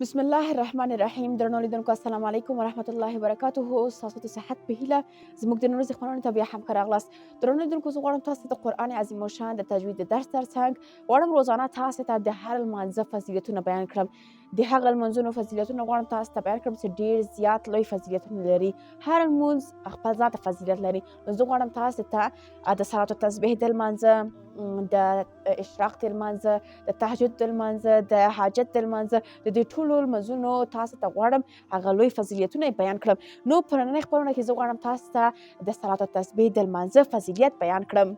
بسم الله الرحمن الرحیم. درنو لیدونکو السلام علیکم و رحمت الله وبرکاته. ستاسو د صحت په هیله زموږ د نن ورځې خپرونې ته بیا هم ښه راغلاست. درنو لیدونکو زه غواړم تاسو ته د قرآن عظیم الشان د تجوید د درس ترڅنګ غواړم روزانه تاسو ته د هر لمانځه فضیلتونه بیان کړم. د هغه لمونځونو فضیلتونه غواړم تاسو ته بیان کړم چې ډیر زیات لوی فضیلتونه لري. هر لمونځ خپل ذاته فضیلت لري. نو زه غواړم تاسو ته د صلات التسبیح د لمانځه، د اشراق د لمانځه، د تهجد د لمانځه، د حاجت د لمانځه، د دې ټولو لمونځونو تاسو ته غواړم هغه لوی فضیلتونه یې بیان کړم. نو په نننۍ خپرونه کې زه غواړم تاسو ته د صلات التسبیح د لمانځه فضیلت بیان کړم.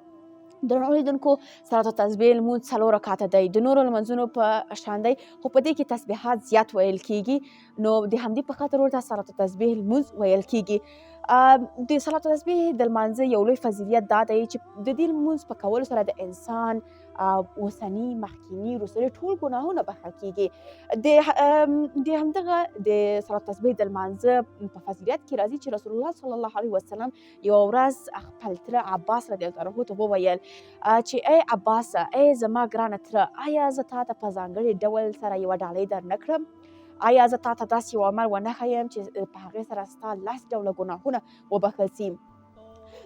درنو لیدونکو، صلات التسبیح لمونځ 4 رکعته دی. د نورو لمونځونو په شان دی، خو په دې کې تسبیحات زیات ویل کیږي. نو د همدې په خاطر ورته صلات التسبیح لمونځ ویل کیږي. د صلات التسبیح د لمانځه یو لوی فضیلت دا دی چې د دې لمونځ په کولو سره د انسان اوسني، مخکیني، وروستني ټول ګناهونه بخښل کیږي. د همدغه د صلات التسبیح د لمانځه په فضیلت کې راځي چې رسول الله صلی الله علیه وسلم یوه ورځ خپل تره عباس رضی الله عنه ته وویل چې ای عباسه، ای زما ګرانه تره، آیا زه تا ته په ځانګړي ډول سره یوه ډالۍ در نه کړم؟ آیا زه تا ته داسې یو عمل ونه ښیم چې په هغې سره ستا 10 ډوله ګناهونه وبښل سي؟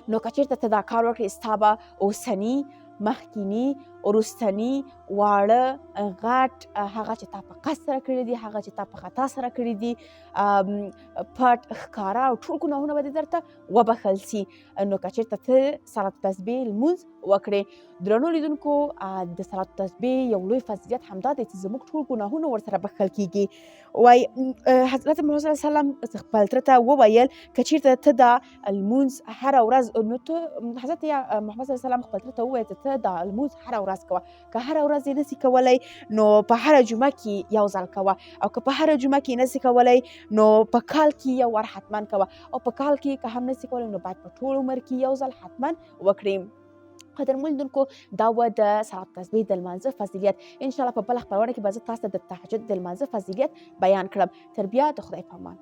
نو که چېرته ته دا کار وکړې، ستا به اوسني، مخکیني، وروستني، واړه، غټ، هغه چې تا په قصد سره کړي دي، هغه چې تا په خطا سره کړي دي، پټ، ښکاره او ټول ګناهونه به دې درته وبښل سي. نو که چېرته ته صلات التسبیح لمونځ وکړې. درنو لیدونکو، د صلات التسبیح یو لوی فضیلت همدا دی چې زموږ ټول ګناهونه ورسره بښل کیږي. وایي حضرت محمد صلی الله علیه وسلم خپل تره ته وویل که چېرته ته دا لمونځ هره ورځ، نو ته حضرت محمد صلی الله علیه وسلم خپل تره ته وویل چې ته دا لمونځ هره ورځ کوه. که هره ورځ یې نسي کولی نو په هره جمعه کې یو ځل کوه، او که په هره جمعه کې نسي کولی نو په کال کې یو وار حتما کوه، او په کال کې که هم نسي کولی نو باید په ټول عمر کې یو ځل حتما وکړې. قدرمنو لیدونکو، دا وه د صلات التسبیح د لمانځه فضیلت. انشاءالله په بله خپرونه کې به زه تاسو ته د تهجد د لمانځه فضیلت بیان کړم. تر بیا د خدای په امان.